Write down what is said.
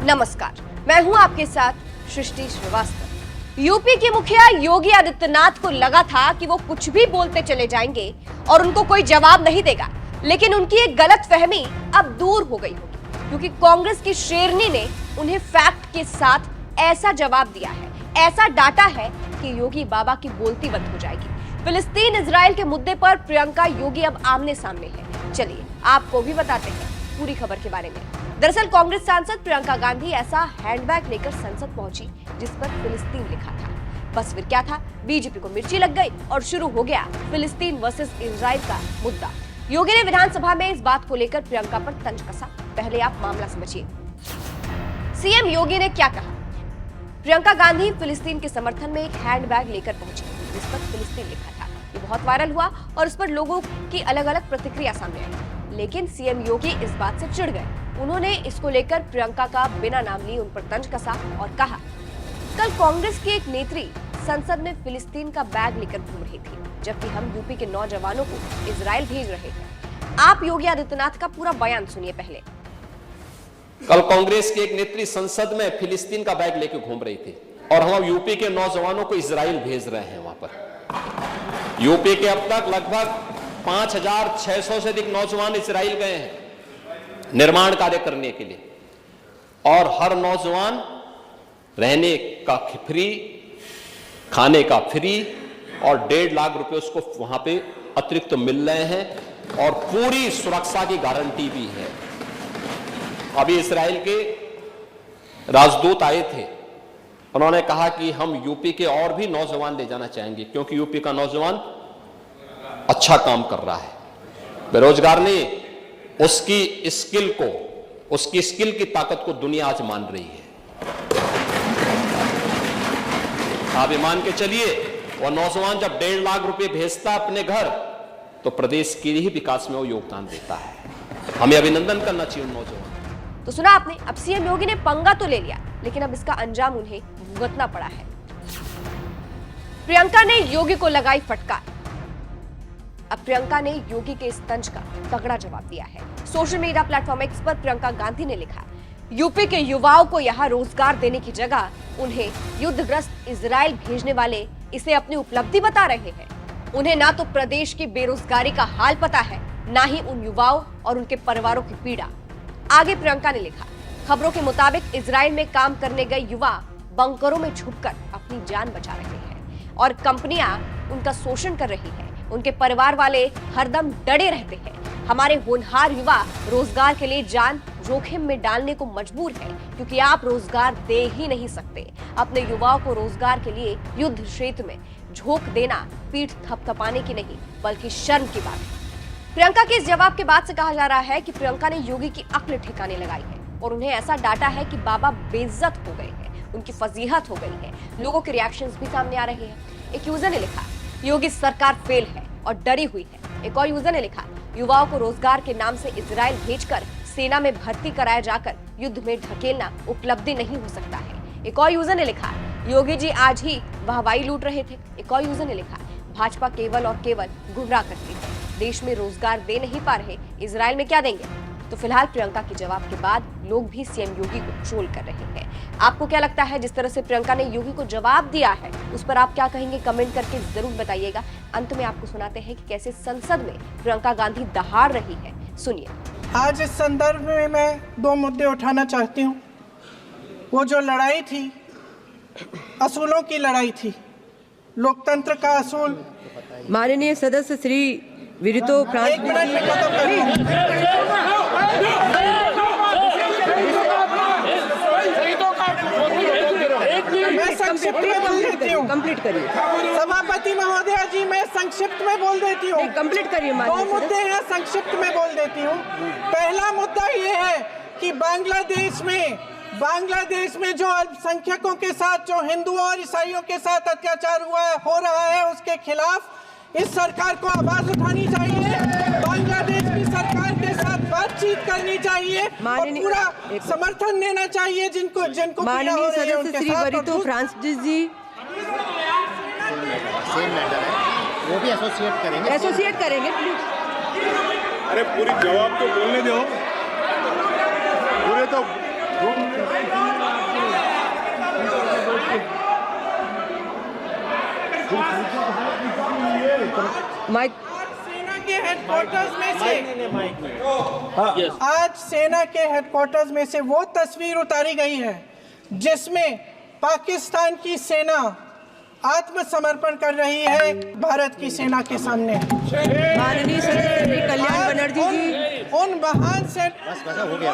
नमस्कार, मैं हूं आपके साथ सृष्टि श्रीवास्तव। यूपी के मुखिया योगी आदित्यनाथ को लगा था कि वो कुछ भी बोलते चले जाएंगे और उनको कोई जवाब नहीं देगा, लेकिन उनकी एक गलतफहमी अब दूर हो गई होगी, क्योंकि कांग्रेस की शेरनी ने उन्हें फैक्ट के साथ ऐसा जवाब दिया है, ऐसा डाटा है कि योगी बाबा की बोलती बंद हो जाएगी। फिलिस्तीन इजराइल के मुद्दे पर प्रियंका योगी अब आमने सामने है। चलिए आपको भी बताते हैं पूरी खबर के बारे में। दरअसल कांग्रेस सांसद प्रियंका गांधी ऐसा हैंडबैग लेकर संसद पहुंची जिस पर फिलिस्तीन लिखा था। बस फिर क्या था, बीजेपी को मिर्ची लग गई और शुरू हो गया फिलिस्तीन वर्सेस इजराइल का मुद्दा। योगी ने विधानसभा में इस बात को लेकर प्रियंका पर तंज कसा। पहले आप मामला समझिए। सीएम योगी ने क्या कहा? प्रियंका गांधी फिलिस्तीन के समर्थन में एक हैंडबैग लेकर पहुंची जिस पर फिलिस्तीन लिखा था। ये बहुत वायरल हुआ और इस पर लोगों की अलग अलग प्रतिक्रिया सामने आई, लेकिन सीएम योगी इस बात से चिढ़ गए। उन्होंने इसको लेकर प्रियंका का बिना नाम लिए उन पर तंज कसा और कहा, कल कांग्रेस की एक नेत्री संसद में फिलिस्तीन का बैग लेकर घूम रही थी, जबकि हम यूपी के नौजवानों को इजराइल भेज रहे हैं। आप योगी आदित्यनाथ का पूरा बयान सुनिए पहले। कल कांग्रेस की एक नेत्री संसद में फिलिस्तीन का बैग लेकर घूम रही थी और हम यूपी के नौजवानों को इजराइल भेज रहे हैं। वहां पर यूपी के अब तक लगभग 5,600 से अधिक नौजवान इजराइल गए हैं निर्माण कार्य करने के लिए, और हर नौजवान रहने का फ्री, खाने का फ्री और 1.5 लाख रुपए उसको वहां पे अतिरिक्त मिल रहे हैं और पूरी सुरक्षा की गारंटी भी है। अभी इजराइल के राजदूत आए थे, उन्होंने कहा कि हम यूपी के और भी नौजवान ले जाना चाहेंगे, क्योंकि यूपी का नौजवान अच्छा काम कर रहा है। बेरोजगार नहीं, उसकी स्किल की ताकत को दुनिया आज मान रही है। आप ये मान के चलिए, वो नौजवान जब 1.5 लाख रुपए भेजता अपने घर, तो प्रदेश के ही विकास में वो योगदान देता है। हमें अभिनंदन करना चाहिए उन नौजवान। तो सुना आपने, अब सीएम योगी ने पंगा तो ले लिया, लेकिन अब इसका अंजाम उन्हें भुगतना पड़ा है। प्रियंका ने योगी को लगाई फटकार। अब प्रियंका ने योगी के इस तंज का तगड़ा जवाब दिया है। सोशल मीडिया प्लेटफॉर्म एक्स पर प्रियंका गांधी ने लिखा, यूपी के युवाओं को यहां रोजगार देने की जगह उन्हें युद्धग्रस्त इजराइल भेजने वाले इसे अपनी उपलब्धि बता रहे हैं। उन्हें ना तो प्रदेश की बेरोजगारी का हाल पता है, ना ही उन युवाओं और उनके परिवारों की पीड़ा। आगे प्रियंका ने लिखा, खबरों के मुताबिक इजराइल में काम करने गए युवा बंकरों में छुपकर अपनी जान बचा रहे हैं और कंपनियां उनका शोषण कर रही है। उनके परिवार वाले हरदम डरे रहते हैं। हमारे होनहार युवा रोजगार के लिए जान जोखिम में डालने को मजबूर है, क्योंकि आप रोजगार दे ही नहीं सकते। अपने युवाओं को रोजगार के लिए युद्ध क्षेत्र में झोंक देना पीठ थपथपाने की नहीं, बल्कि शर्म की बात है। प्रियंका के इस जवाब के बाद से कहा जा रहा है कि प्रियंका ने योगी की अक्ल ठिकाने लगाई है और उन्हें ऐसा डाटा है कि बाबा बेइज्जत हो गए हैं, उनकी फजीहत हो गई है। लोगों के रिएक्शंस भी सामने आ रहे हैं। एक यूजर ने लिखा, योगी सरकार फेल है और डरी हुई है। एक और यूजर ने लिखा, युवाओं को रोजगार के नाम से इजराइल भेजकर सेना में भर्ती कराया जाकर युद्ध में ढकेलना उपलब्धि नहीं हो सकता है। एक और यूजर ने लिखा, योगी जी आज ही वाहवाही लूट रहे थे। एक और यूजर ने लिखा, भाजपा केवल और केवल गुमराह करती है, देश में रोजगार दे नहीं पा रहे, इजराइल में क्या देंगे। तो फिलहाल प्रियंका के जवाब के बाद लोग भी सीएम योगी को ट्रोल कर रहे हैं। आपको क्या लगता है, जिस तरह से प्रियंका ने योगी को जवाब दिया है उस पर आप क्या कहेंगे? कमेंट करके जरूर बताइएगा। अंत में आपको सुनाते हैं कि कैसे संसद में प्रियंका गांधी दहाड़ रही है, सुनिए। आज इस संदर्भ में मैं 2 मुद्दे उठाना चाहती हूँ। वो जो लड़ाई थी, असूलों की लड़ाई थी, लोकतंत्र का असूल। माननीय सदस्य श्री विरितो फ्रांस मैं संक्षिप्त में बोल देती हूँ। कंप्लीट करिए सभापति महोदया जी, मैं संक्षिप्त में बोल देती हूँ। कंप्लीट करिए। 2 मुद्दे हैं, संक्षिप्त में बोल देती हूँ। पहला मुद्दा ये है कि बांग्लादेश में जो अल्पसंख्यकों के साथ, जो हिंदुओं और ईसाइयों के साथ अत्याचार हो रहा है, उसके खिलाफ इस सरकार को आवाज उठानी चाहिए। बांग्लादेश की सरकार के साथ बातचीत करनी चाहिए और पूरा समर्थन देना चाहिए जिनको माननीय सदस्य श्री वरितो फ्रांसिस जी वो भी एसोसिएट करेंगे प्लीज। अरे पूरी जवाब तो बोलने दो, पूरे तो माइक सेना के हेडक्वार्टर्स में से आज सेना के हेडक्वार्टर्स में से वो तस्वीर उतारी गई है जिसमें पाकिस्तान की सेना आत्मसमर्पण कर रही है भारत की सेना के सामने। माननीय सदस्य श्री कल्याण बनर्जी जी उन महान से बस हो गया